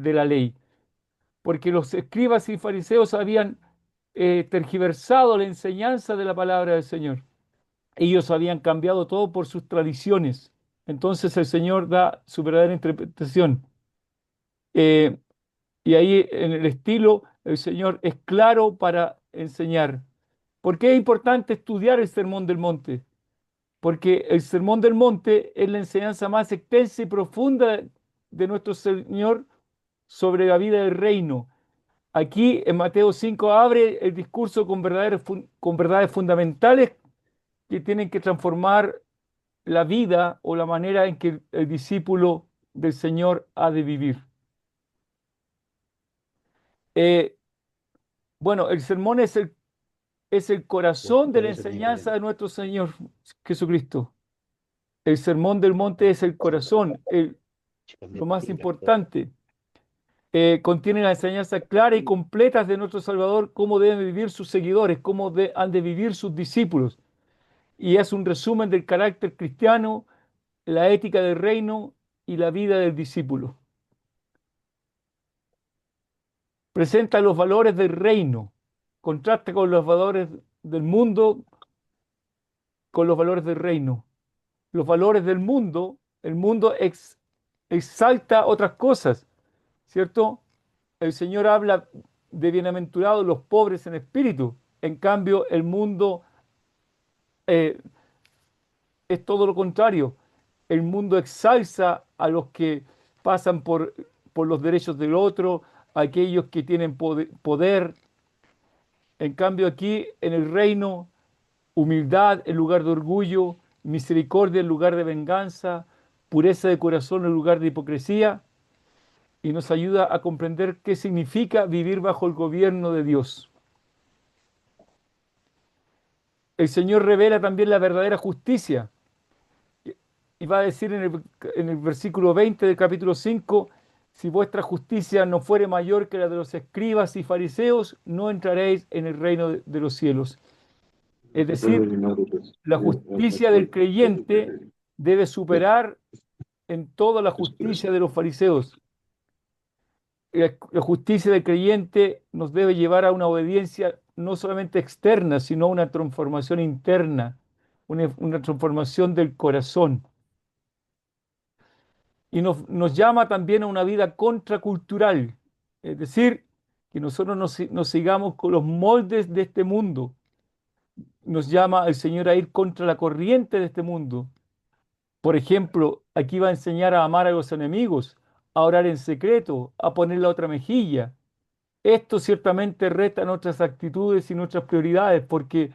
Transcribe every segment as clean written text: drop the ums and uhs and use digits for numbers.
de la ley, porque los escribas y fariseos habían tergiversado la enseñanza de la palabra del Señor. Ellos habían cambiado todo por sus tradiciones. Entonces el Señor da su verdadera interpretación. Eh, y ahí en el estilo, el Señor es claro para enseñar. ¿Por qué es importante estudiar el Sermón del Monte? Porque el Sermón del Monte es la enseñanza más extensa y profunda de nuestro Señor sobre la vida del reino. Aquí en Mateo 5 abre el discurso con verdades fundamentales que tienen que transformar la vida o la manera en que el discípulo del Señor ha de vivir. Eh, bueno, el sermón es el corazón de la enseñanza de nuestro Señor Jesucristo. El sermón del monte es el corazón, lo más importante. Contiene la enseñanza clara y completa de nuestro Salvador, cómo deben vivir sus seguidores, han de vivir sus discípulos. Y es un resumen del carácter cristiano, la ética del reino y la vida del discípulo. Presenta los valores del reino, contrasta con los valores del mundo, con los valores del reino. Los valores del mundo, el mundo exalta otras cosas, ¿cierto? El Señor habla de bienaventurados los pobres en espíritu. En cambio, el mundo eh, es todo lo contrario. El mundo exalza a los que pasan por los derechos del otro, a aquellos que tienen poder. En cambio, aquí en el reino, humildad en lugar de orgullo, misericordia en lugar de venganza, pureza de corazón en lugar de hipocresía, y nos ayuda a comprender qué significa vivir bajo el gobierno de Dios. El Señor revela también la verdadera justicia. Y va a decir en el versículo 20 del capítulo 5, si vuestra justicia no fuere mayor que la de los escribas y fariseos, no entraréis en el reino de los cielos. Es decir, la justicia del creyente debe superar en toda la justicia de los fariseos. La justicia del creyente nos debe llevar a una obediencia no solamente externa, sino a una transformación interna, una transformación del corazón. Y nos llama también a una vida contracultural, es decir, que nosotros nos sigamos con los moldes de este mundo. Nos llama el Señor a ir contra la corriente de este mundo. Por ejemplo, aquí va a enseñar a amar a los enemigos, a orar en secreto, a poner la otra mejilla. Esto ciertamente reta nuestras actitudes y nuestras prioridades porque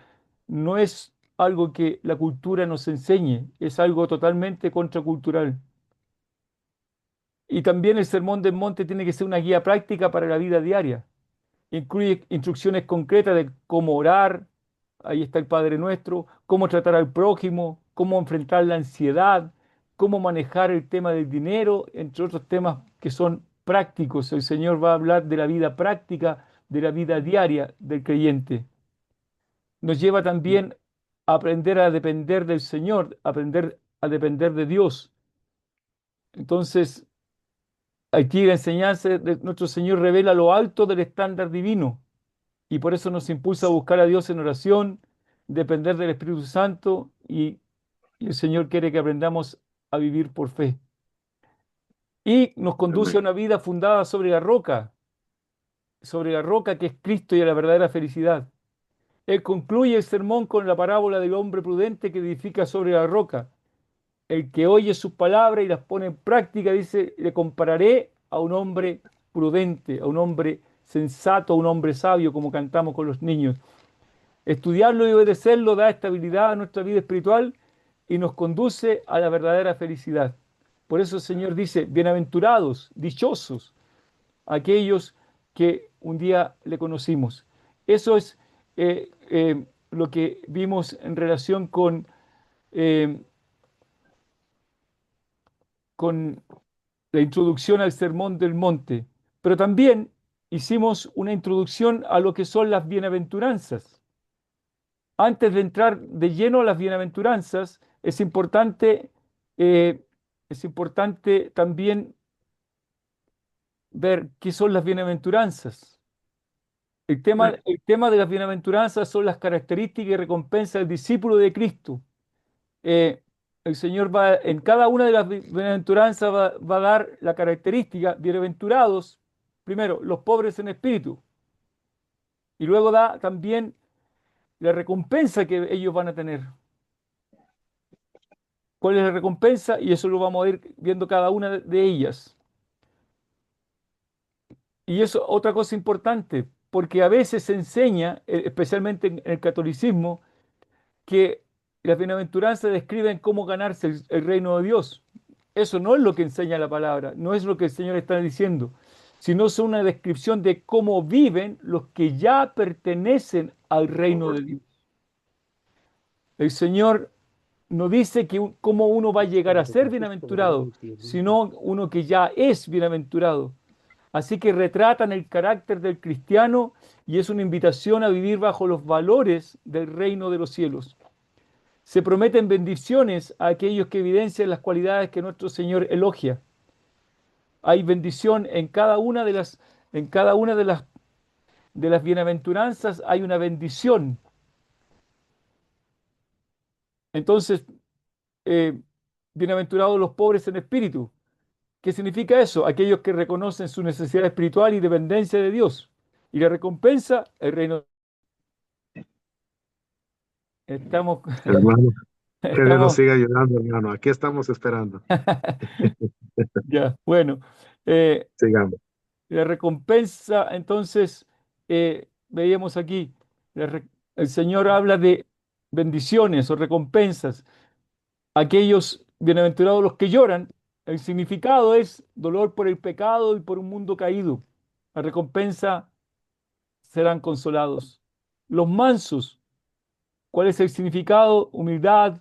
no es algo que la cultura nos enseñe, es algo totalmente contracultural. Y también el Sermón del Monte tiene que ser una guía práctica para la vida diaria. Incluye instrucciones concretas de cómo orar, ahí está el Padre Nuestro, cómo tratar al prójimo, cómo enfrentar la ansiedad, cómo manejar el tema del dinero, entre otros temas que son prácticos. El Señor va a hablar de la vida práctica, de la vida diaria del creyente. Nos lleva también a aprender a depender del Señor, aprender a depender de Dios. Entonces, aquí la enseñanza de nuestro Señor revela lo alto del estándar divino y por eso nos impulsa a buscar a Dios en oración, depender del Espíritu Santo y el Señor quiere que aprendamos a vivir por fe. Y nos conduce a una vida fundada sobre la roca que es Cristo y a la verdadera felicidad. Él concluye el sermón con la parábola del hombre prudente que edifica sobre la roca. El que oye sus palabras y las pone en práctica, dice, le compararé a un hombre prudente, a un hombre sensato, a un hombre sabio, como cantamos con los niños. Estudiarlo y obedecerlo da estabilidad a nuestra vida espiritual y nos conduce a la verdadera felicidad. Por eso el Señor dice, bienaventurados, dichosos, aquellos que un día le conocimos. Eso es lo que vimos en relación eh, con la introducción al Sermón del Monte, pero también hicimos una introducción a lo que son las bienaventuranzas. Antes de entrar de lleno a las bienaventuranzas, eh, es importante también ver qué son las bienaventuranzas. El tema de las bienaventuranzas son las características y recompensas del discípulo de Cristo. Eh, el Señor va, en cada una de las bienaventuranzas va a dar la característica, bienaventurados, primero, los pobres en espíritu, y luego da también la recompensa que ellos van a tener. ¿Cuál es la recompensa? Y eso lo vamos a ir viendo cada una de ellas. Y eso, otra cosa importante, porque a veces se enseña, especialmente en el catolicismo, que las bienaventuranzas describen cómo ganarse el reino de Dios. Eso no es lo que enseña la palabra, no es lo que el Señor está diciendo, sino son una descripción de cómo viven los que ya pertenecen al reino de Dios. El Señor no dice que cómo uno va a llegar a ser bienaventurado, sino uno que ya es bienaventurado. Así que retratan el carácter del cristiano y es una invitación a vivir bajo los valores del reino de los cielos. Se prometen bendiciones a aquellos que evidencian las cualidades que nuestro Señor elogia. Hay bendición en cada una de las bienaventuranzas, hay una bendición. Entonces, eh, bienaventurados los pobres en espíritu. ¿Qué significa eso? Aquellos que reconocen su necesidad espiritual y dependencia de Dios. Y la recompensa, el reino. Estamos, Hermano, que Dios nos estamos, siga ayudando, hermano. Aquí estamos esperando. ya, bueno. eh, Sigamos. La recompensa, entonces, veíamos aquí, el Señor habla de bendiciones o recompensas. Aquellos bienaventurados los que lloran, el significado es dolor por el pecado y por un mundo caído. La recompensa serán consolados. Los mansos, ¿cuál es el significado? Humildad,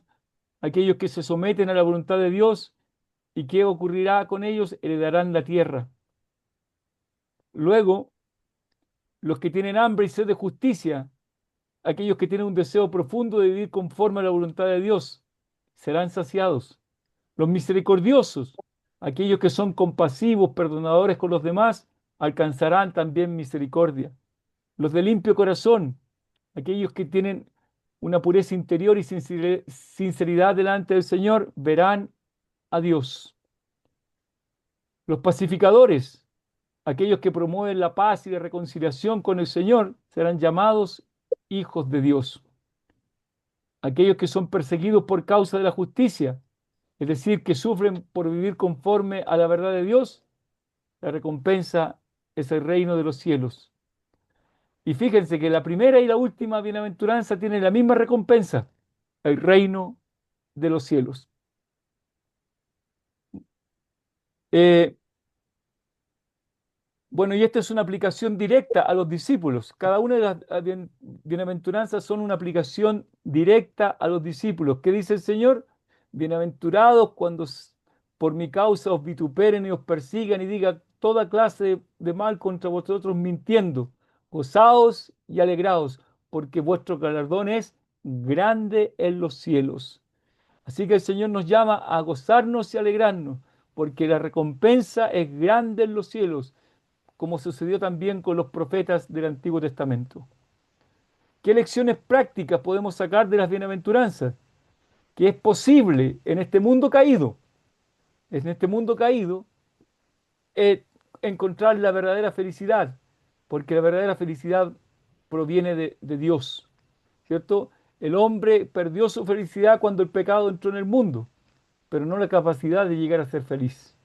aquellos que se someten a la voluntad de Dios. ¿Y qué ocurrirá con ellos? Heredarán la tierra. Luego, los que tienen hambre y sed de justicia, aquellos que tienen un deseo profundo de vivir conforme a la voluntad de Dios, serán saciados. Los misericordiosos, aquellos que son compasivos, perdonadores con los demás, alcanzarán también misericordia. Los de limpio corazón, aquellos que tienen una pureza interior y sinceridad delante del Señor, verán a Dios. Los pacificadores, aquellos que promueven la paz y la reconciliación con el Señor, serán llamados hijos de Dios. Aquellos que son perseguidos por causa de la justicia, es decir, que sufren por vivir conforme a la verdad de Dios, la recompensa es el reino de los cielos. Y fíjense que la primera y la última bienaventuranza tienen la misma recompensa, el reino de los cielos. Eh, Bueno, y esta es una aplicación directa a los discípulos. Cada una de las bienaventuranzas son una aplicación directa a los discípulos. ¿Qué dice el Señor? Bienaventurados cuando por mi causa os vituperen y os persigan y digan toda clase de mal contra vosotros mintiendo. Gozaos y alegraos, porque vuestro galardón es grande en los cielos. Así que el Señor nos llama a gozarnos y alegrarnos, porque la recompensa es grande en los cielos, como sucedió también con los profetas del Antiguo Testamento. ¿Qué lecciones prácticas podemos sacar de las bienaventuranzas? Que es posible en este mundo caído, eh, encontrar la verdadera felicidad, porque la verdadera felicidad proviene de Dios, ¿cierto? El hombre perdió su felicidad cuando el pecado entró en el mundo, pero no la capacidad de llegar a ser feliz,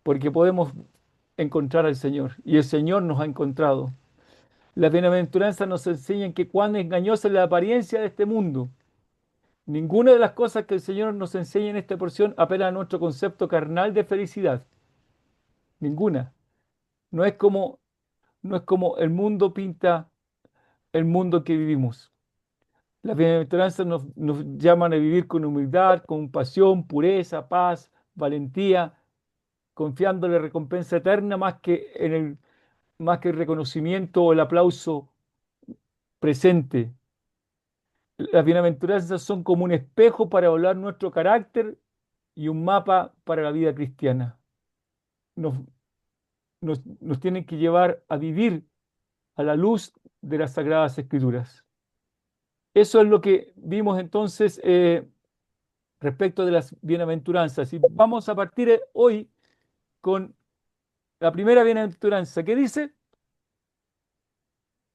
porque podemos encontrar al Señor y el Señor nos ha encontrado. Las bienaventuranzas nos enseñan que cuán engañosa es la apariencia de este mundo. Ninguna de las cosas que el Señor nos enseña en esta porción apela a nuestro concepto carnal de felicidad. Ninguna. No es como, no es como el mundo pinta el mundo que vivimos. Las bienaventuranzas nos llaman a vivir con humildad, compasión, pureza, paz, valentía, confiando en la recompensa eterna más que el reconocimiento o el aplauso presente. Las bienaventuranzas son como un espejo para evaluar nuestro carácter y un mapa para la vida cristiana. Nos, nos tienen que llevar a vivir a la luz de las Sagradas Escrituras. Eso es lo que vimos entonces respecto de las bienaventuranzas. Y vamos a partir hoy con la primera bienaventuranza. ¿Qué dice?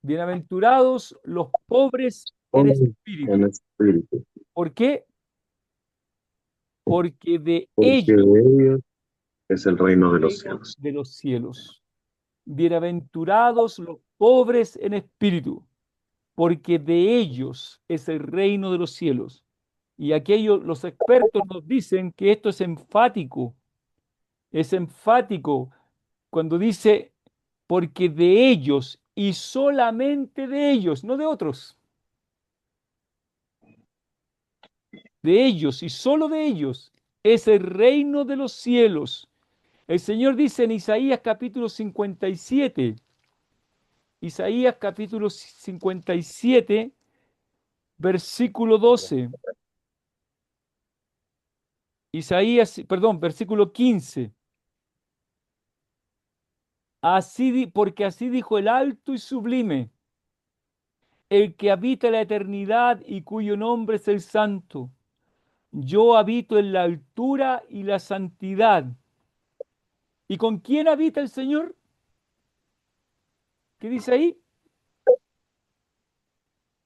Bienaventurados los pobres en Hoy en espíritu. espíritu, ¿Por qué? Porque de porque ellos de ellos es el es reino el de los reino cielos. de los cielos. Bienaventurados los pobres en espíritu, porque de ellos es el reino de los cielos. Y aquellos, los expertos nos dicen que esto es enfático cuando dice, porque de ellos y solamente de ellos, no de otros, de ellos y solo de ellos es el reino de los cielos. El Señor dice en Isaías capítulo 57, Isaías capítulo 57, versículo 12. Isaías, perdón, versículo 15. Porque así dijo el alto y sublime, el que habita la eternidad y cuyo nombre es el santo. Yo habito en la altura y la santidad. ¿Y con quién habita el Señor? ¿Qué dice ahí?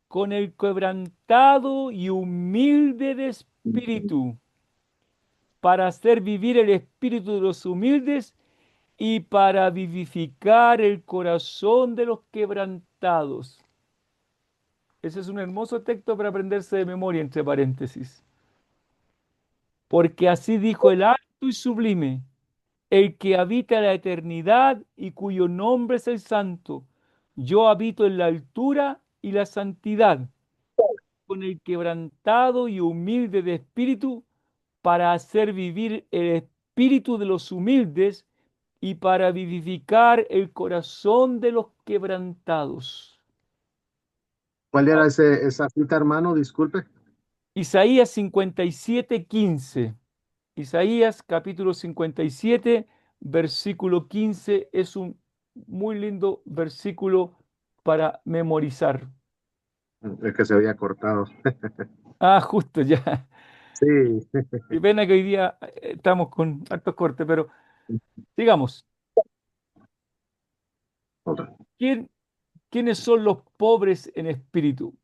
Con el quebrantado y humilde de espíritu, para hacer vivir el espíritu de los humildes y para vivificar el corazón de los quebrantados. Ese es un hermoso texto para aprenderse de memoria, entre paréntesis. Porque así dijo el alto y sublime, el que habita la eternidad y cuyo nombre es el santo. Yo habito en la altura y la santidad, con el quebrantado y humilde de espíritu, para hacer vivir el espíritu de los humildes y para vivificar el corazón de los quebrantados. ¿Cuál era esa cita, hermano? Disculpe. Isaías 57:15. Isaías capítulo 57, versículo 15 es un muy lindo versículo para memorizar. El que se había cortado. Ah, justo ya. Sí. Qué pena que hoy día estamos con hartos cortes, pero digamos, Otra. ¿quién, quiénes son los pobres en espíritu?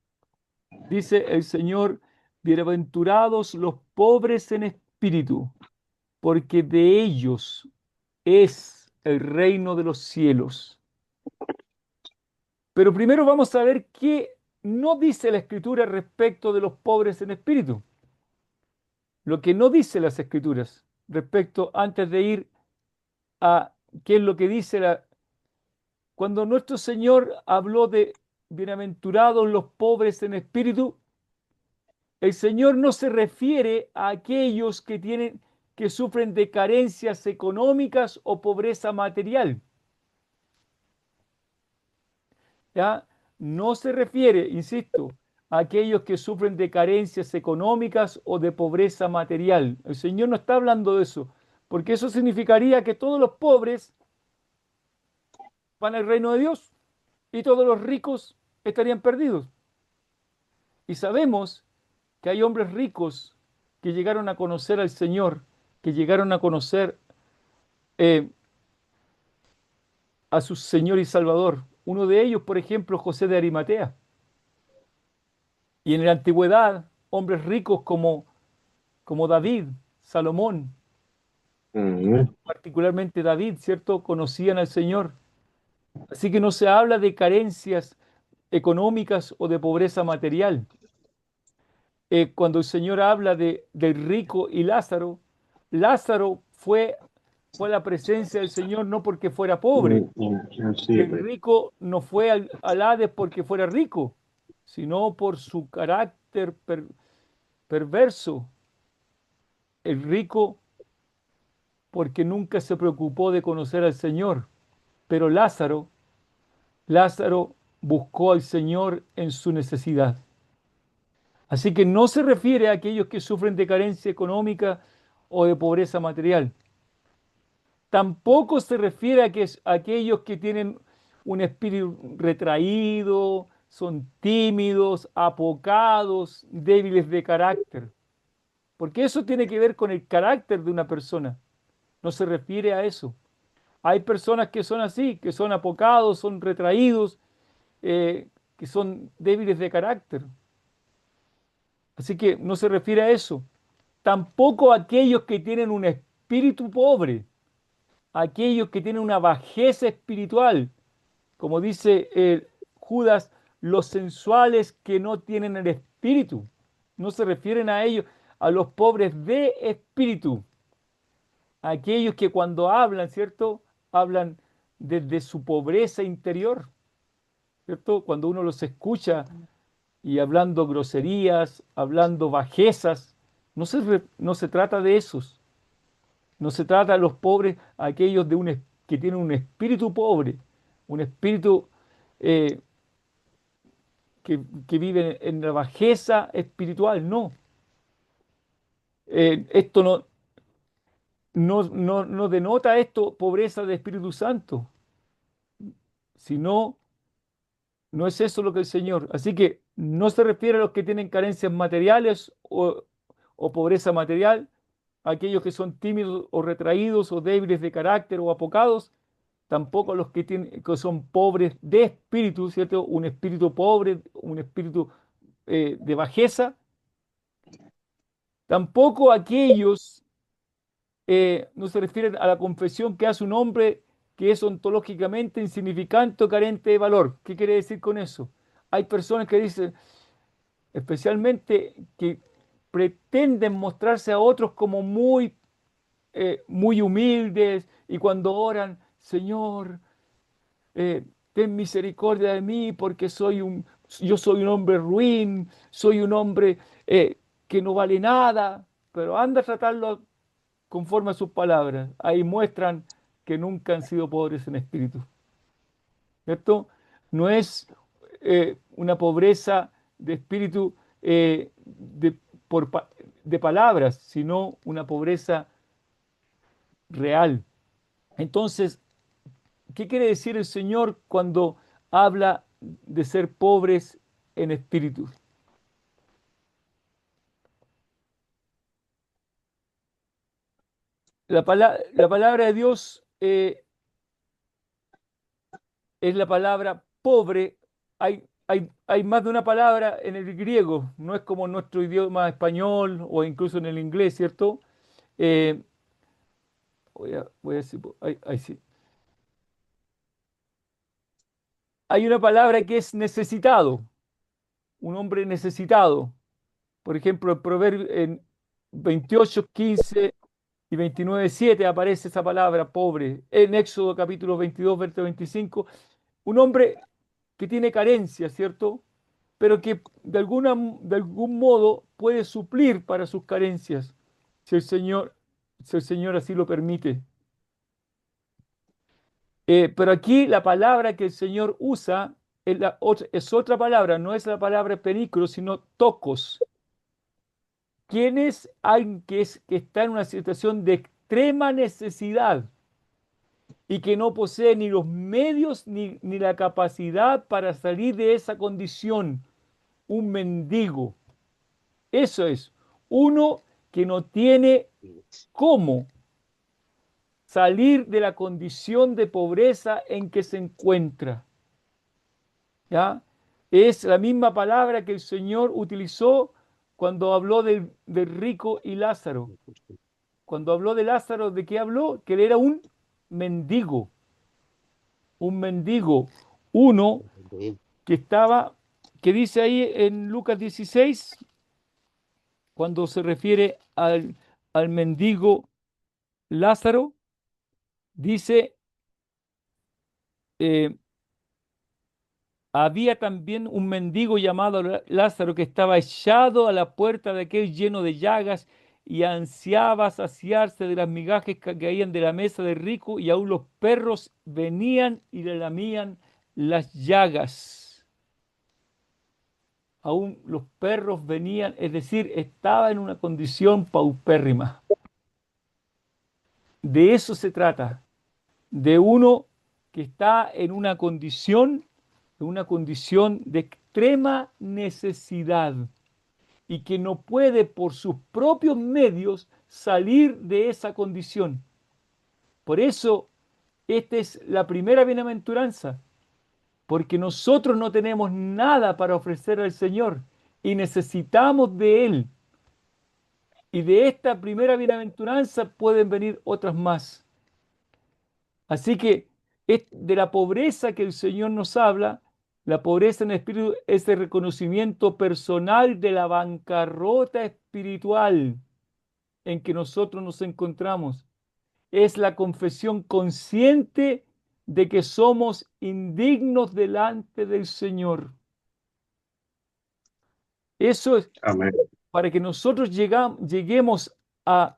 Dice el Señor, bienaventurados los pobres en espíritu, porque de ellos es el reino de los cielos. Pero primero vamos a ver qué no dice la Escritura respecto de los pobres en espíritu. Lo que no dice las Escrituras respecto, antes de ir a qué es lo que dice cuando nuestro Señor habló de bienaventurados los pobres en espíritu, el Señor no se refiere a aquellos que sufren de carencias económicas o pobreza material. ¿Ya? No se refiere, insisto, a aquellos que sufren de carencias económicas o de pobreza material. El Señor no está hablando de eso, porque eso significaría que todos los pobres van al reino de Dios y todos los ricos estarían perdidos. Y sabemos que hay hombres ricos que llegaron a conocer al Señor, que llegaron a conocer eh, a su Señor y Salvador. Uno de ellos, por ejemplo, José de Arimatea. Y en la antigüedad, hombres ricos como David, Salomón, Mm, particularmente David, ¿cierto? Conocían al Señor. Así que no se habla de carencias económicas o de pobreza material. Cuando el Señor habla del rico y Lázaro, Lázaro fue a la presencia del Señor no porque fuera pobre, y sí, el rico no fue al Hades porque fuera rico, sino por su carácter perverso. El rico porque nunca se preocupó de conocer al Señor, pero Lázaro buscó al Señor en su necesidad. Así que no se refiere a aquellos que sufren de carencia económica o de pobreza material. Tampoco se refiere a a aquellos que tienen un espíritu retraído, son tímidos, apocados, débiles de carácter, porque eso tiene que ver con el carácter de una persona. No se refiere a eso. Hay personas que son así, que son apocados, son retraídos, que son débiles de carácter. Así que no se refiere a eso. Tampoco a aquellos que tienen un espíritu pobre, aquellos que tienen una bajeza espiritual, como dice Judas, los sensuales que no tienen el espíritu. No se refieren a ellos, a los pobres de espíritu, aquellos que cuando hablan, ¿cierto? Hablan desde su pobreza interior, ¿cierto? Cuando uno los escucha y hablando groserías, hablando bajezas, no se trata de esos, no se trata de los pobres, aquellos que tienen un espíritu pobre, un espíritu eh, que vive en la bajeza espiritual, no. Esto no denota esto pobreza de Espíritu Santo, sino no es eso lo que el Señor. Así que no se refiere a los que tienen carencias materiales o pobreza material, a aquellos que son tímidos o retraídos o débiles de carácter o apocados, tampoco a los que que son pobres de espíritu, ¿cierto? Un espíritu pobre, un espíritu de bajeza, tampoco a aquellos, no se refiere a la confesión que hace un hombre que es ontológicamente insignificante o carente de valor. ¿Qué quiere decir con eso? Hay personas que dicen, especialmente que pretenden mostrarse a otros como muy humildes y cuando oran, Señor, ten misericordia de mí porque yo soy un hombre ruin, soy un hombre que no vale nada, pero anda a tratarlo conforme a sus palabras. Ahí muestran que nunca han sido pobres en espíritu, ¿cierto? No es una pobreza de espíritu por de palabras, sino una pobreza real. Entonces, ¿qué quiere decir el Señor cuando habla de ser pobres en espíritu? La palabra de Dios es la palabra pobre. Hay más de una palabra en el griego, no es como en nuestro idioma español o incluso en el inglés, ¿cierto? Eh, voy a decir, ahí sí. Hay una palabra que es necesitado, un hombre necesitado. Por ejemplo, en Proverbios en 28:15 y 29:7 aparece esa palabra pobre. En Éxodo capítulo 22, verso 25, un hombre que tiene carencia, ¿cierto? Pero que de algún modo puede suplir para sus carencias, si el Señor, si el Señor así lo permite. Pero aquí la palabra que el Señor usa es otra palabra, no es la palabra perículo, sino tocos. ¿Quién es alguien que está en una situación de extrema necesidad y que no posee ni los medios ni la capacidad para salir de esa condición? Un mendigo. Eso es, uno que no tiene cómo salir de la condición de pobreza en que se encuentra. ¿Ya? Es la misma palabra que el Señor utilizó cuando habló del rico y Lázaro. Cuando habló de Lázaro, ¿de qué habló? Que él era mendigo, un mendigo, uno que estaba, que dice ahí en Lucas 16, cuando se refiere al mendigo Lázaro, dice, eh, había también un mendigo llamado Lázaro que estaba echado a la puerta de aquel lleno de llagas y ansiaba saciarse de las migajas que caían de la mesa del rico y aún los perros venían y le lamían las llagas. Aún los perros venían, es decir, estaba en una condición paupérrima. De eso se trata, de uno que está en una condición de extrema necesidad y que no puede por sus propios medios salir de esa condición. Por eso, esta es la primera bienaventuranza, porque nosotros no tenemos nada para ofrecer al Señor y necesitamos de Él. Y de esta primera bienaventuranza pueden venir otras más. Así que es de la pobreza que el Señor nos habla. La pobreza en espíritu es el reconocimiento personal de la bancarrota espiritual en que nosotros nos encontramos. Es la confesión consciente de que somos indignos delante del Señor. Eso es Amén. para que nosotros lleguemos a,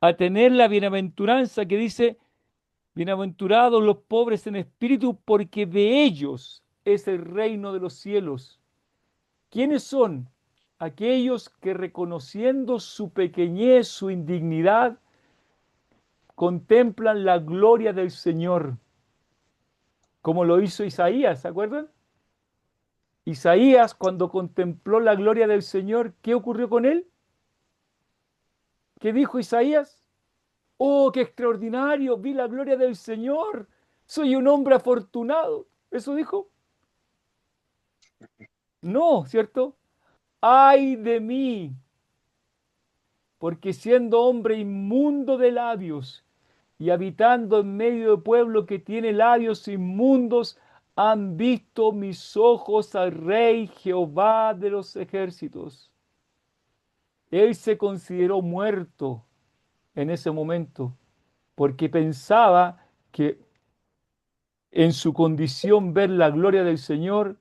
a tener la bienaventuranza que dice, bienaventurados los pobres en espíritu, porque de ellos es el reino de los cielos. ¿Quiénes son? Aquellos que reconociendo su pequeñez, su indignidad, contemplan la gloria del Señor, como lo hizo Isaías, ¿se acuerdan? Isaías, cuando contempló la gloria del Señor, ¿qué ocurrió con él? ¿Qué dijo Isaías? Oh, qué extraordinario, vi la gloria del Señor, soy un hombre afortunado. ¿Eso dijo? No, ¿cierto? Ay de mí, porque siendo hombre inmundo de labios y habitando en medio de pueblo que tiene labios inmundos, han visto mis ojos al Rey Jehová de los ejércitos. Él se consideró muerto en ese momento, porque pensaba que en su condición ver la gloria del Señor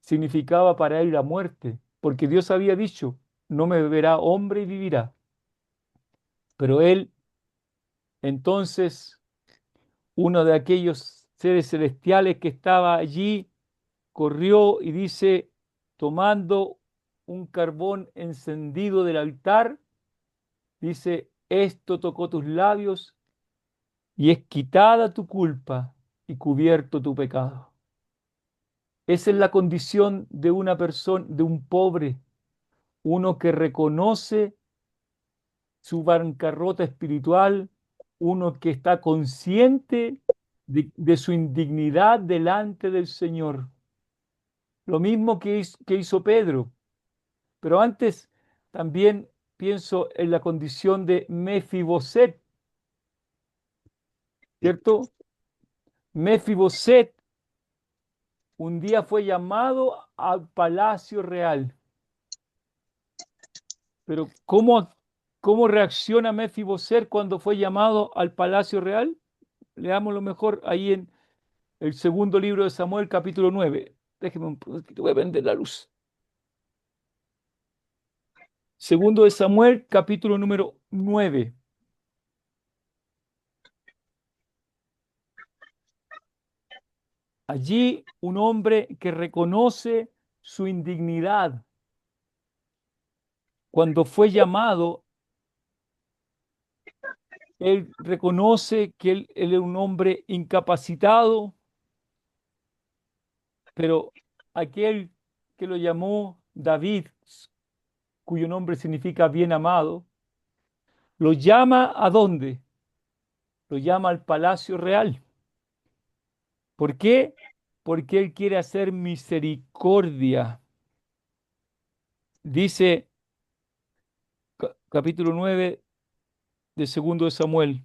significaba para él la muerte, porque Dios había dicho, no me verá hombre y vivirá. Pero él, entonces, uno de aquellos seres celestiales que estaba allí, corrió y dice, tomando un carbón encendido del altar, dice, esto tocó tus labios y es quitada tu culpa y cubierto tu pecado. Esa es la condición de una persona, de un pobre, uno que reconoce su bancarrota espiritual, uno que está consciente de su indignidad delante del Señor. Lo mismo que hizo Pedro. Pero antes también pienso en la condición de Mefiboset, ¿cierto? Mefiboset un día fue llamado al palacio real. Pero ¿cómo reacciona Mefiboset cuando fue llamado al palacio real? Leámoslo mejor ahí en el segundo libro de Samuel, capítulo 9. Déjeme un poquito, voy a prender la luz. Segundo de Samuel, capítulo número 9. Allí un hombre que reconoce su indignidad cuando fue llamado, él reconoce que él es un hombre incapacitado, pero aquel que lo llamó David, cuyo nombre significa bien amado, lo llama ¿a dónde? Lo llama al palacio real. ¿Por qué? Porque él quiere hacer misericordia. Dice capítulo 9 de segundo de Samuel.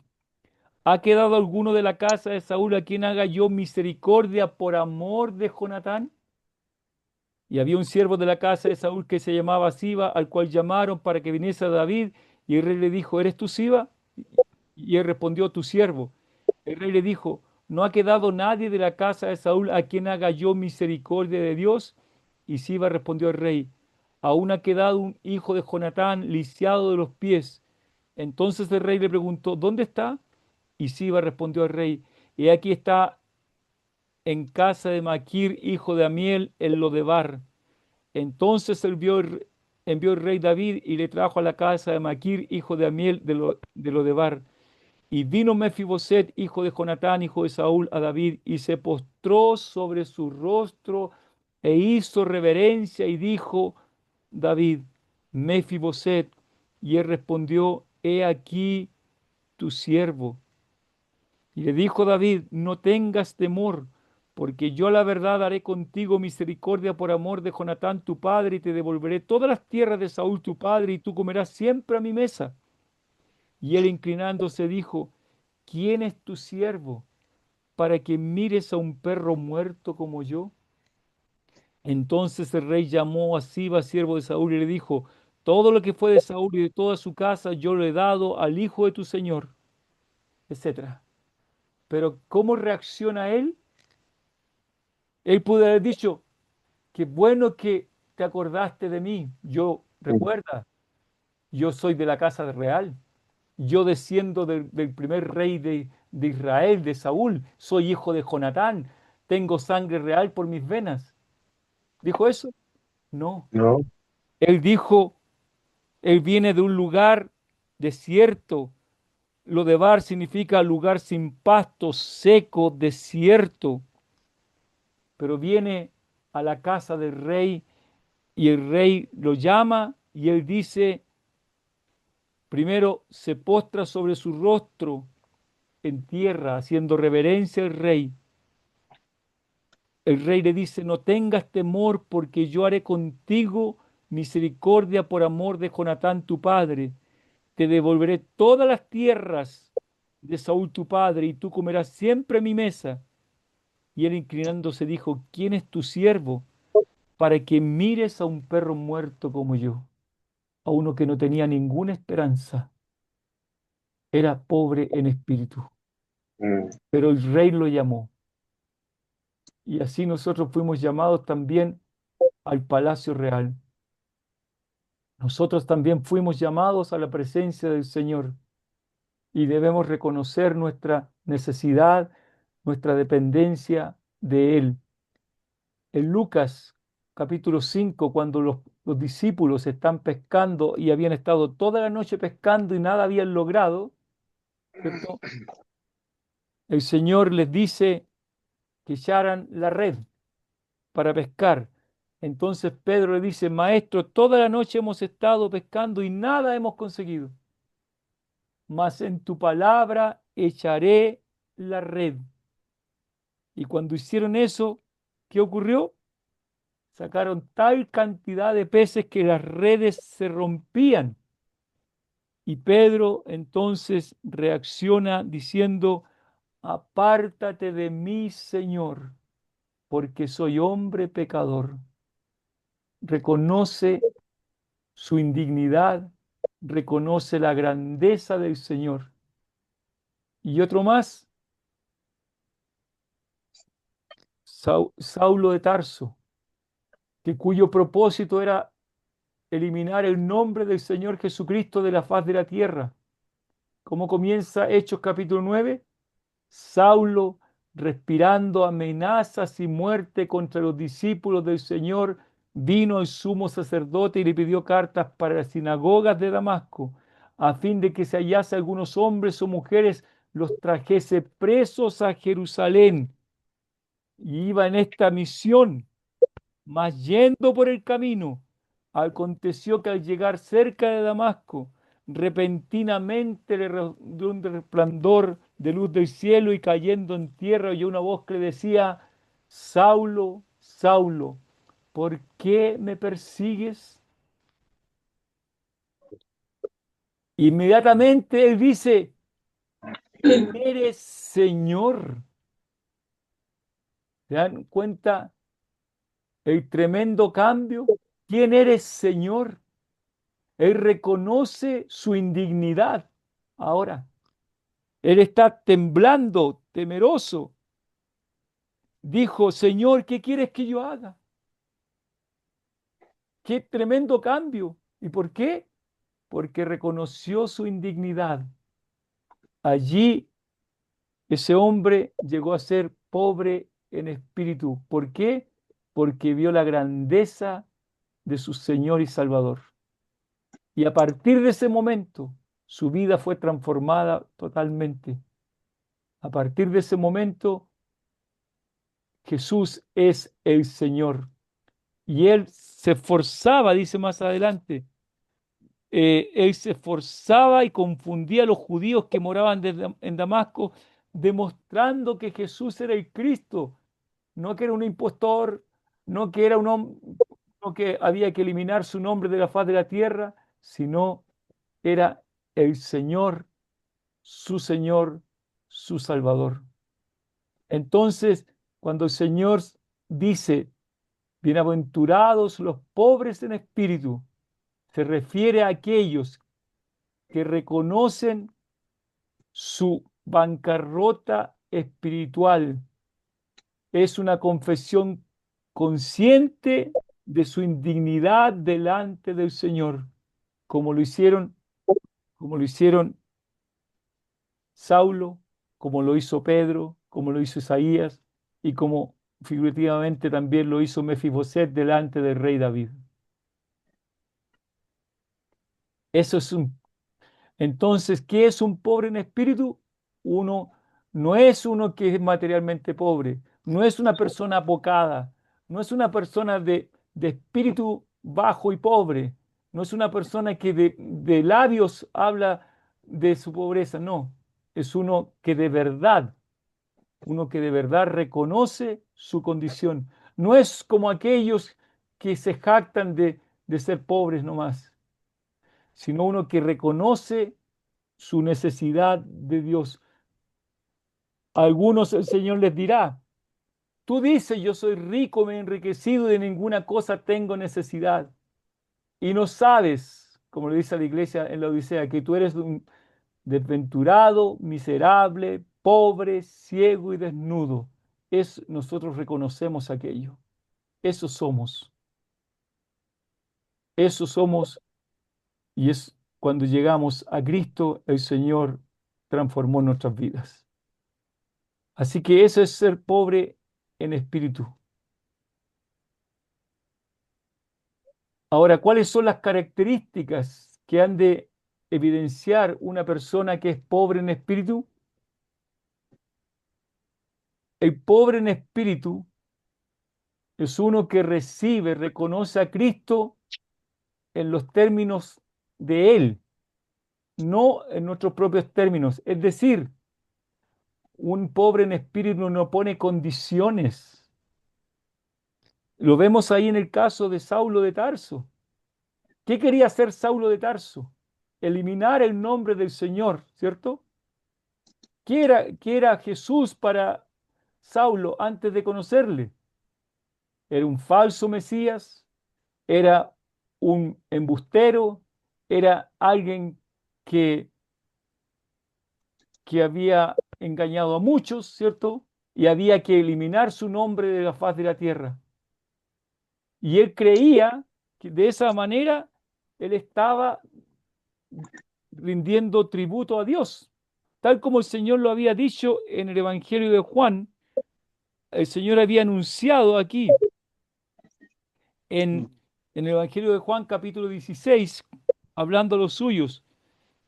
¿Ha quedado alguno de la casa de Saúl a quien haga yo misericordia por amor de Jonatán? Y había un siervo de la casa de Saúl que se llamaba Siba, al cual llamaron para que viniese a David, y el rey le dijo, ¿eres tú Siba? Y él respondió, tu siervo. El rey le dijo, ¿no ha quedado nadie de la casa de Saúl a quien haga yo misericordia de Dios? Y Siba respondió al rey, aún ha quedado un hijo de Jonatán lisiado de los pies. Entonces el rey le preguntó, ¿dónde está? Y Siba respondió al rey, he aquí está en casa de Maquir, hijo de Amiel, en Lodebar. Entonces envió el rey David y le trajo a la casa de Maquir, hijo de Amiel, de Lodebar. Y vino Mefiboset, hijo de Jonatán, hijo de Saúl, a David, y se postró sobre su rostro e hizo reverencia y dijo, David, Mefiboset. Y él respondió, he aquí tu siervo. Y le dijo David, no tengas temor, porque yo la verdad haré contigo misericordia por amor de Jonatán tu padre, y te devolveré todas las tierras de Saúl tu padre, y tú comerás siempre a mi mesa. Y él inclinándose dijo, ¿quién es tu siervo para que mires a un perro muerto como yo? Entonces el rey llamó a Siba, siervo de Saúl, y le dijo, todo lo que fue de Saúl y de toda su casa yo lo he dado al hijo de tu señor, etcétera. Pero ¿cómo reacciona él? Él pudo haber dicho, qué bueno que te acordaste de mí. Yo, recuerda, yo soy de la casa de real. Yo desciendo del primer rey de Israel, de Saúl. Soy hijo de Jonatán. Tengo sangre real por mis venas. ¿Dijo eso? No. No, Él dijo, él viene de un lugar desierto. Lo de Bar significa lugar sin pasto, seco, desierto. Pero viene a la casa del rey y el rey lo llama y él dice, primero se postra sobre su rostro en tierra, haciendo reverencia al rey. El rey le dice, no tengas temor porque yo haré contigo misericordia por amor de Jonatán tu padre. Te devolveré todas las tierras de Saúl tu padre y tú comerás siempre a mi mesa. Y él inclinándose dijo, ¿quién es tu siervo para que mires a un perro muerto como yo? A uno que no tenía ninguna esperanza, era pobre en espíritu, mm, pero el rey lo llamó. Y así nosotros fuimos llamados también al palacio real. Nosotros también fuimos llamados a la presencia del Señor y debemos reconocer nuestra necesidad, nuestra dependencia de Él. En Lucas capítulo 5, cuando los discípulos están pescando y habían estado toda la noche pescando y nada habían logrado, ¿cierto? El Señor les dice que echaran la red para pescar. Entonces Pedro le dice, Maestro, toda la noche hemos estado pescando y nada hemos conseguido, mas en tu palabra echaré la red. Y cuando hicieron eso, ¿qué ocurrió? Sacaron tal cantidad de peces que las redes se rompían. Y Pedro entonces reacciona diciendo, apártate de mí, Señor, porque soy hombre pecador. Reconoce su indignidad, reconoce la grandeza del Señor. Y otro más, Saulo de Tarso, que cuyo propósito era eliminar el nombre del Señor Jesucristo de la faz de la tierra. ¿Cómo comienza Hechos capítulo 9? Saulo, respirando amenazas y muerte contra los discípulos del Señor, vino al sumo sacerdote y le pidió cartas para las sinagogas de Damasco, a fin de que se hallase algunos hombres o mujeres, los trajese presos a Jerusalén. Y iba en esta misión, mas yendo por el camino, aconteció que al llegar cerca de Damasco, repentinamente le dio un resplandor de luz del cielo y cayendo en tierra oyó una voz que le decía, Saulo, Saulo, ¿por qué me persigues? Inmediatamente él dice, ¿quién eres, Señor? ¿Se dan cuenta el tremendo cambio? ¿Quién eres, Señor? Él reconoce su indignidad. Ahora, él está temblando, temeroso. Dijo, Señor, ¿qué quieres que yo haga? Qué tremendo cambio. ¿Y por qué? Porque reconoció su indignidad. Allí ese hombre llegó a ser pobre en espíritu. ¿Por qué? Porque vio la grandeza de su Señor y Salvador. Y a partir de ese momento, su vida fue transformada totalmente. A partir de ese momento, Jesús es el Señor. Y él se esforzaba, dice más adelante, él se esforzaba y confundía a los judíos que moraban en Damasco, demostrando que Jesús era el Cristo, no que era un impostor, no que era un hombre, no que había que eliminar su nombre de la faz de la tierra, sino era el Señor, su Salvador. Entonces, cuando el Señor dice, bienaventurados los pobres en espíritu, se refiere a aquellos que reconocen su bancarrota espiritual. Es una confesión consciente de su indignidad delante del Señor, como lo hicieron, como lo hicieron Saulo, como lo hizo Pedro, como lo hizo Isaías y como figurativamente también lo hizo Mefiboset delante del rey David. Eso es un Entonces, ¿qué es un pobre en espíritu? Uno no es uno que es materialmente pobre, no es una persona apocada, no es una persona de espíritu bajo y pobre, no es una persona que de labios habla de su pobreza, no, es uno que de verdad reconoce su condición. No es como aquellos que se jactan de ser pobres nomás, sino uno que reconoce su necesidad de Dios. A algunos el Señor les dirá, tú dices, yo soy rico, me he enriquecido, de ninguna cosa tengo necesidad. Y no sabes, como le dice a la iglesia en la Odisea, que tú eres un desventurado, miserable, pobre, ciego y desnudo. Nosotros reconocemos aquello. Eso somos. Eso somos. Y es cuando llegamos a Cristo, el Señor transformó nuestras vidas. Así que eso es ser pobre en espíritu. Ahora, ¿cuáles son las características que han de evidenciar una persona que es pobre en espíritu? El pobre en espíritu es uno que recibe, reconoce a Cristo en los términos de Él, no en nuestros propios términos. Es decir, un pobre en espíritu no pone condiciones. Lo vemos ahí en el caso de Saulo de Tarso. ¿Qué quería hacer Saulo de Tarso? Eliminar el nombre del Señor, ¿cierto? Qué era Jesús para Saulo antes de conocerle? Era un falso Mesías, era un embustero, era alguien que, que había engañado a muchos, ¿cierto? Y había que eliminar su nombre de la faz de la tierra. Y él creía que de esa manera él estaba rindiendo tributo a Dios. Tal como el Señor lo había dicho en el Evangelio de Juan, el Señor había anunciado aquí en, en el Evangelio de Juan capítulo 16, hablando a los suyos,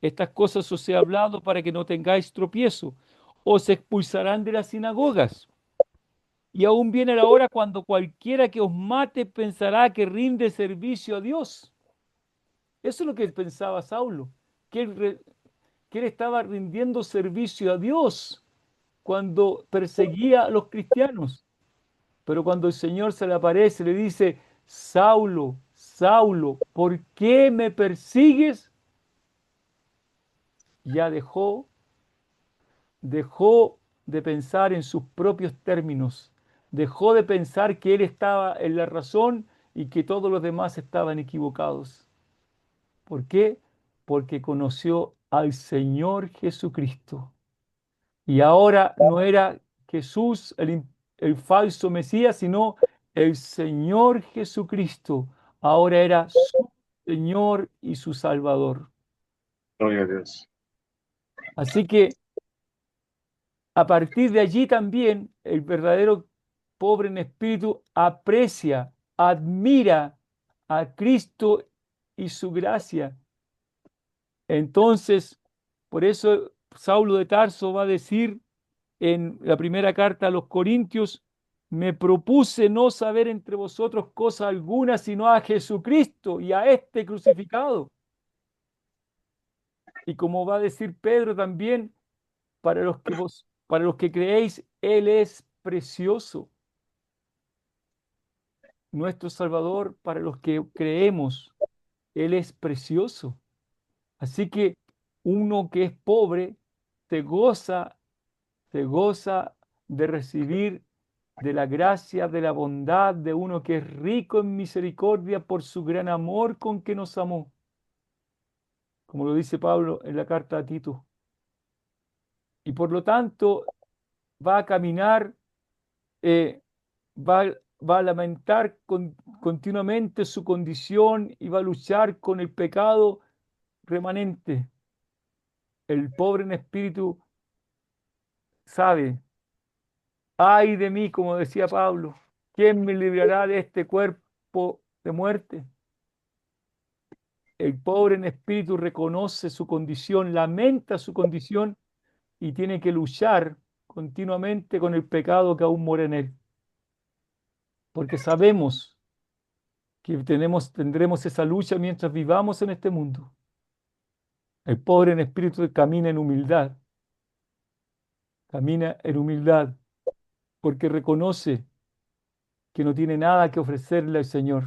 estas cosas os he hablado para que no tengáis tropiezo, os expulsarán de las sinagogas. Y aún viene la hora cuando cualquiera que os mate pensará que rinde servicio a Dios. Eso es lo que pensaba Saulo, que que él estaba rindiendo servicio a Dios cuando perseguía a los cristianos. Pero cuando el Señor se le aparece, le dice, Saulo, Saulo, ¿por qué me persigues? Ya dejó de pensar en sus propios términos, dejó de pensar que él estaba en la razón y que todos los demás estaban equivocados. ¿Por qué? Porque conoció al Señor Jesucristo. Y ahora no era Jesús el falso Mesías, sino el Señor Jesucristo. Ahora era su Señor y su Salvador. Gloria a Dios. Así que a partir de allí también el verdadero pobre en espíritu aprecia, admira a Cristo y su gracia. Entonces, por eso Saulo de Tarso va a decir en la primera carta a los Corintios, me propuse no saber entre vosotros cosa alguna, sino a Jesucristo y a este crucificado. Y como va a decir Pedro también, para los que creéis, Él es precioso, nuestro Salvador, para los que creemos, Él es precioso. Así que uno que es pobre se se goza de recibir de la gracia, de la bondad de uno que es rico en misericordia por su gran amor con que nos amó, como lo dice Pablo en la carta a Tito. Y por lo tanto va a caminar, eh, va, va a lamentar continuamente su condición y va a luchar con el pecado remanente. El pobre en espíritu sabe, ay de mí, como decía Pablo, ¿quién me librará de este cuerpo de muerte? El pobre en espíritu reconoce su condición, lamenta su condición y tiene que luchar continuamente con el pecado que aún mora en él, porque sabemos que tendremos esa lucha mientras vivamos en este mundo. El pobre en espíritu camina en humildad, porque reconoce que no tiene nada que ofrecerle al Señor,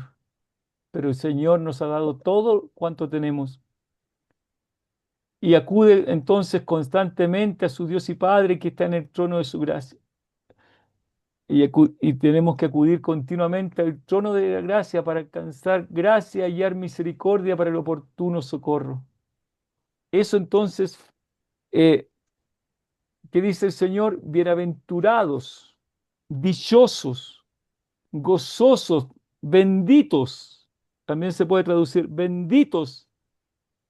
pero el Señor nos ha dado todo cuanto tenemos. Y acude entonces constantemente a su Dios y Padre que está en el trono de su gracia. Y tenemos que acudir continuamente al trono de la gracia para alcanzar gracia y hallar misericordia para el oportuno socorro. Eso entonces, eh, ¿qué dice el Señor? Bienaventurados, dichosos, gozosos, benditos. También se puede traducir benditos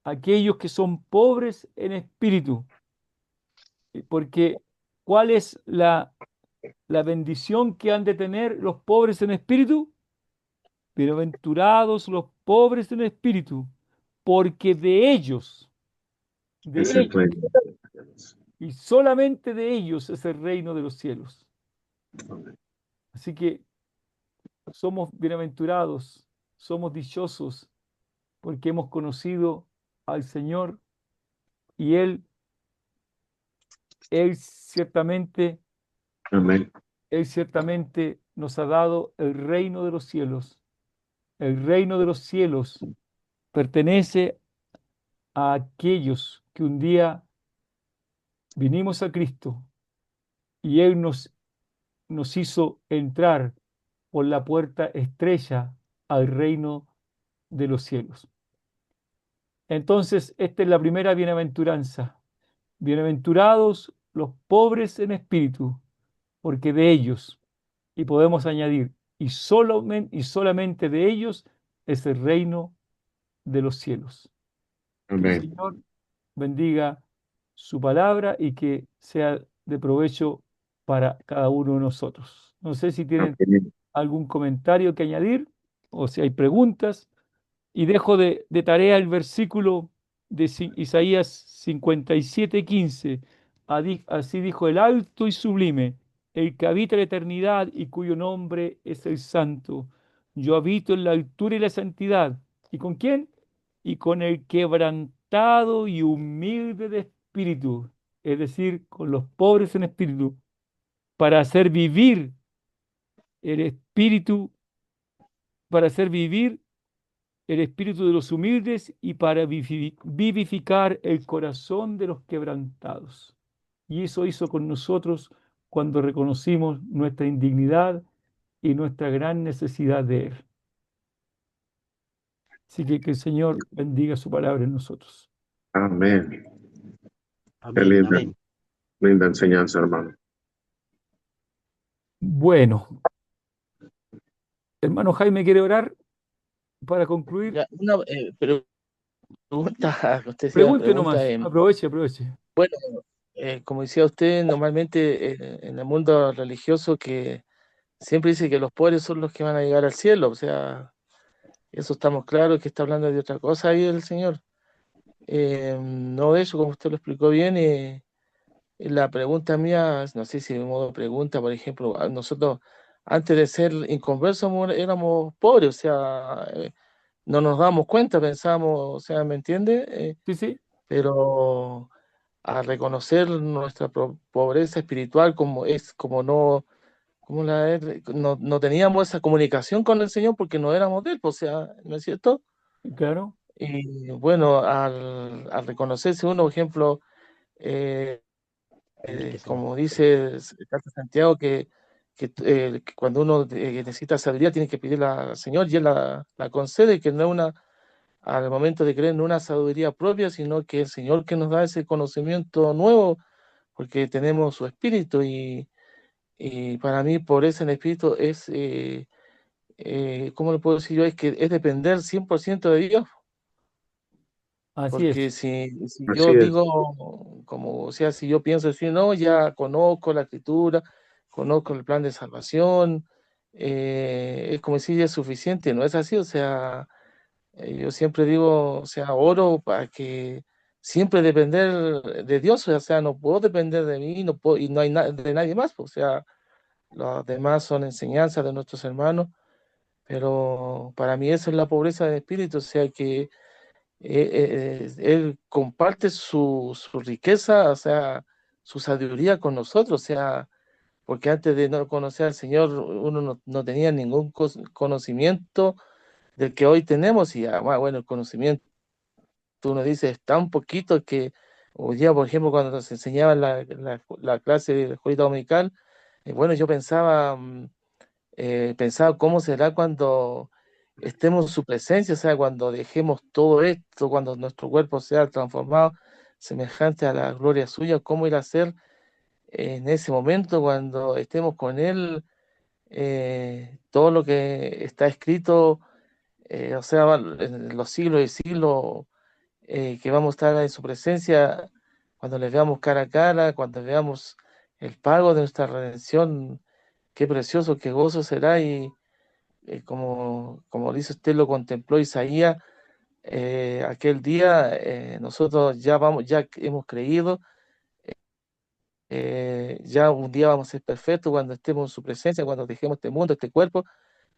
aquellos que son pobres en espíritu. Porque ¿cuál es la bendición que han de tener los pobres en espíritu? Bienaventurados los pobres en espíritu, porque Es de el ellos, rey. y solamente de ellos es el reino de los cielos. Amén. Así que somos bienaventurados, somos dichosos, porque hemos conocido al Señor y Él ciertamente, Amén. Él ciertamente nos ha dado el reino de los cielos. El reino de los cielos pertenece a aquellos que un día vinimos a Cristo y Él nos hizo entrar por la puerta estrecha al reino de los cielos. Entonces, esta es la primera bienaventuranza. Bienaventurados los pobres en espíritu, porque de ellos, y podemos añadir, y solamente de ellos es el reino de los cielos. Que el Amén. Señor bendiga su palabra y que sea de provecho para cada uno de nosotros. No sé si tienen Amén. algún comentario que añadir o si hay preguntas. Y dejo de tarea el versículo de Isaías 57:15. Así dijo el alto y sublime, el que habita la eternidad y cuyo nombre es el Santo. Yo habito en la altura y la santidad. ¿Y con quién? Y con el quebrantado y humilde de espíritu, es decir, con los pobres en espíritu, para hacer vivir el espíritu, para hacer vivir el espíritu de los humildes y para vivificar el corazón de los quebrantados. Y eso hizo con nosotros cuando reconocimos nuestra indignidad y nuestra gran necesidad de Él. Así que el Señor bendiga su palabra en nosotros. Amén. Qué Amén, linda, amén. linda enseñanza, hermano. Bueno, hermano Jaime, ¿quiere orar para concluir? Ya, una pregunta, usted decía Pregunte pregunta, nomás, aproveche, aproveche. bueno, como decía usted, normalmente en el mundo religioso que siempre dice que los pobres son los que van a llegar al cielo, o sea, eso estamos claros que está hablando de otra cosa ahí el Señor. No, de eso, como usted lo explicó bien, la pregunta mía, no sé si de modo pregunta, por ejemplo, nosotros antes de ser inconversos éramos pobres, o sea, no nos damos cuenta, pensábamos, o sea, ¿me entiende? Sí, sí, Pero a reconocer nuestra pobreza espiritual como es, como no, como no teníamos esa comunicación con el Señor porque no éramos de Él, pues, o sea, ¿no es cierto? claro, Y bueno, al reconocerse uno, por ejemplo, eh, como dice el Carta de Santiago, que cuando uno necesita sabiduría tiene que pedirla al Señor y Él la concede, que no es una, al momento de creer, no una sabiduría propia, sino que el Señor que nos da ese conocimiento nuevo, porque tenemos su espíritu y para mí pobreza en espíritu es, ¿cómo le puedo decir yo? Es que es depender 100% de Dios. así Porque es, si Así yo es. digo, como, o sea, si yo pienso así, no, ya conozco la escritura, conozco el plan de salvación, es como si ya es suficiente, no es así, o sea, yo siempre digo, o sea, oro para que siempre depender de Dios, o sea, no puedo depender de mí, no puedo, y no hay de nadie más, pues, o sea, los demás son enseñanzas de nuestros hermanos, pero para mí eso es la pobreza de espíritu, o sea, que él comparte su riqueza, o sea, su sabiduría con nosotros, o sea, porque antes de no conocer al Señor uno no tenía ningún conocimiento del que hoy tenemos y bueno, el conocimiento, uno dice, es tan poquito que hoy día, por ejemplo, cuando nos enseñaban la clase de escuela dominical, bueno, yo pensaba, pensaba cómo será cuando estemos en su presencia, o sea, cuando dejemos todo esto, cuando nuestro cuerpo sea transformado semejante a la gloria suya, cómo irá a ser en ese momento cuando estemos con Él, todo lo que está escrito, o sea, en los siglos y siglos, que vamos a estar en su presencia, cuando le veamos cara a cara, cuando veamos el pago de nuestra redención, qué precioso, qué gozo será y como dice usted, lo contempló Isaías, aquel día nosotros ya vamos, ya hemos creído, ya un día vamos a ser perfectos cuando estemos en su presencia, cuando dejemos este mundo, este cuerpo,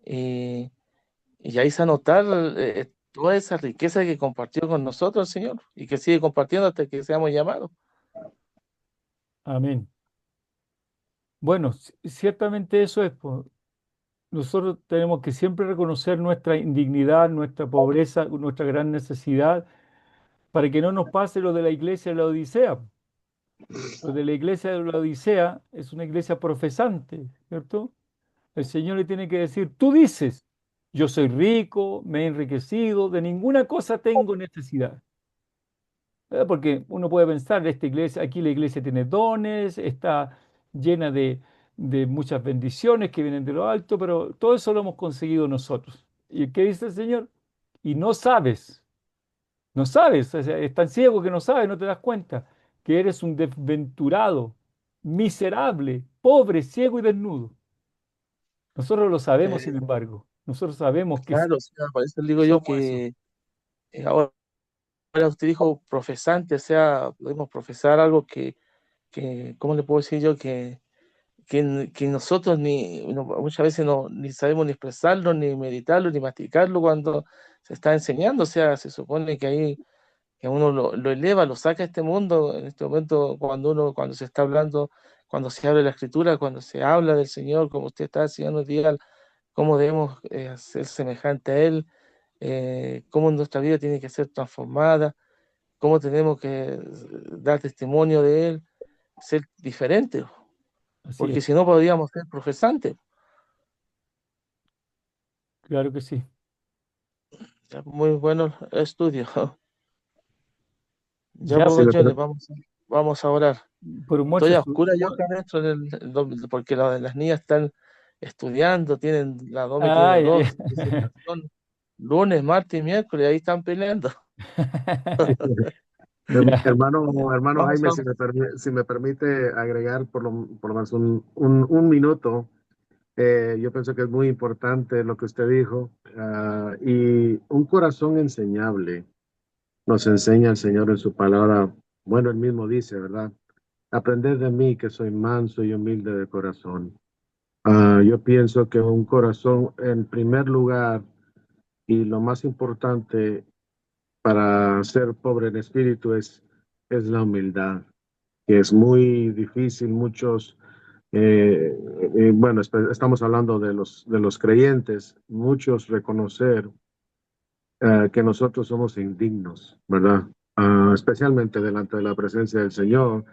y, y ahí se va a notar toda esa riqueza que compartió con nosotros el Señor y que sigue compartiendo hasta que seamos llamados. amén. Bueno, ciertamente eso es, pues. Nosotros tenemos que siempre reconocer nuestra indignidad, nuestra pobreza, nuestra gran necesidad, para que no nos pase lo de la iglesia de la Odisea. Lo de la iglesia de la Odisea es una iglesia profesante, ¿cierto? El Señor le tiene que decir, tú dices, yo soy rico, me he enriquecido, de ninguna cosa tengo necesidad. Porque uno puede pensar, esta iglesia, aquí la iglesia tiene dones, está llena de muchas bendiciones que vienen de lo alto, pero todo eso lo hemos conseguido nosotros. ¿Y qué dice el Señor? Y no sabes, no sabes, o sea, es tan ciego que no sabes, no te das cuenta, que eres un desventurado, miserable, pobre, ciego y desnudo. Nosotros lo sabemos, sin Eh, embargo. Nosotros sabemos que claro, o sea, por eso le digo yo somos eso. que ahora usted dijo profesante, o sea, podemos profesar algo que ¿cómo le puedo decir yo? Que nosotros muchas veces ni sabemos ni expresarlo, ni meditarlo, ni masticarlo cuando se está enseñando. O sea, se supone que ahí que uno lo eleva, lo saca a este mundo, en este momento cuando se está hablando, cuando se abre la escritura, cuando se habla del Señor, como usted está enseñando hoy día, cómo debemos ser semejante a Él, cómo nuestra vida tiene que ser transformada, cómo tenemos que dar testimonio de Él, ser diferentes, Así porque es, si no podríamos ser profesantes. claro que sí. Ya, muy buenos estudios. Ya, Ya, pues, Si don me, Johnny, per- vamos a orar. pero Estoy muchos, a oscuras yo acá adentro, porque las niñas están estudiando, tienen, la Domi tiene ay, ay, dos presentaciones, lunes, martes y miércoles, ahí están peleando. ya, hermano Vamos Jaime, a... si me permite agregar por lo menos un minuto, yo pienso que es muy importante lo que usted dijo, y un corazón enseñable. nos enseña el Señor en su palabra. Bueno, él mismo dice, ¿verdad? Aprended de mí que soy manso y humilde de corazón. Yo pienso que un corazón, en primer lugar, y lo más importante para ser pobre en espíritu es la humildad, que es muy difícil. Muchos, bueno, estamos hablando de los creyentes, muchos reconocer que nosotros somos indignos, ¿verdad? Especialmente delante de la presencia del Señor.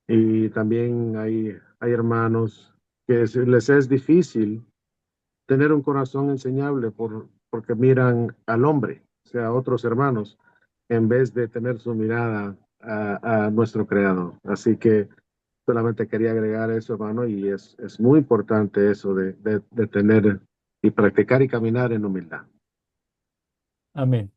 Y también hay hermanos que les es difícil tener un corazón enseñable porque miran al hombre, o sea, a otros hermanos, en vez de tener su mirada a nuestro Creador. Así que solamente quería agregar eso, hermano, y es muy importante eso de tener y practicar y caminar en humildad. Amén.